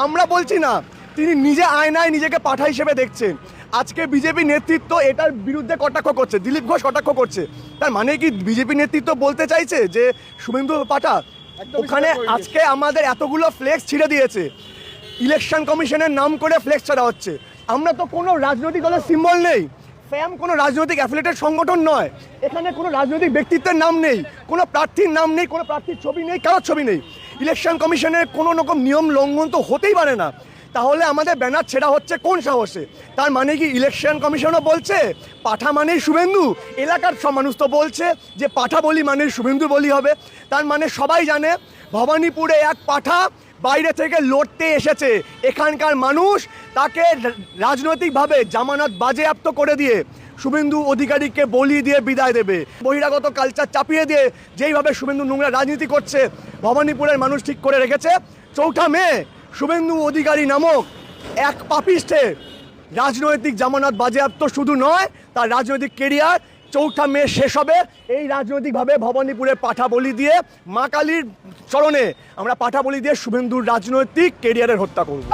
আমরা বলছি না, তিনি নিজে আয়নায় নিজেকে পাঠা হিসেবে দেখছেন। আজকে বিজেপি নেতৃত্ব এটার বিরুদ্ধে কটাক্ষ করছে, দিলীপ ঘোষ কটাক্ষ করছে। তার মানে কি বিজেপি নেতৃত্ব বলতে চাইছে যে শুভেন্দু পাঠা? ওখানে আজকে আমাদের এতগুলো ফ্লেক্স ছিঁড়ে দিয়েছে, ইলেকশন কমিশনের নাম করে ফ্লেক্স ছাড়া হচ্ছে। আমরা তো কোনো রাজনৈতিক দলের সিম্বল নেই, ফ্যাম কোনো রাজনৈতিক অ্যাফিলিয়েটেড সংগঠন নয়, এখানে কোনো রাজনৈতিক ব্যক্তিত্বের নাম নেই, কোনো প্রার্থীর নাম নেই, কোনো প্রার্থীর ছবি নেই, কারোর ছবি নেই। ইলেকশন কমিশনের কোনো রকম নিয়ম লঙ্ঘন তো হতেই পারে না। তাহলে আমাদের ব্যানার ছেঁড়া হচ্ছে কোন সাহসে? তার মানে কি ইলেকশন কমিশনও বলছে পাঠা মানেই শুভেন্দু, এলাকার সব মানুষ তো বলছে যে পাঠা বলি মানে শুভেন্দু বলি হবে। তার মানে সবাই জানে ভবানীপুরে এক পাঠা বাইরে থেকে লড়তে এসেছে, এখানকার মানুষ তাকে রাজনৈতিকভাবে জামানত বাজেয়াপ্ত করে দিয়ে শুভেন্দু অধিকারীকে বলি দিয়ে বিদায় দেবে। বহিরাগত কালচার চাপিয়ে দিয়ে যেইভাবে শুভেন্দু নোংরা রাজনীতি করছে, ভবানীপুরের মানুষ ঠিক করে রেখেছে 4 মে শুভেন্দু অধিকারী নামক এক পাপিষ্ঠে রাজনৈতিক জামানত বাজেয়াপ্ত শুধু নয়, তার রাজনৈতিক কেরিয়ার 4 মে শেষ হবে। এই রাজনৈতিকভাবে ভবানীপুরে পাঠা বলি দিয়ে মা কালীর চরণে আমরা পাঠা বলি দিয়ে শুভেন্দুর রাজনৈতিক কেরিয়ারের হত্যা করব।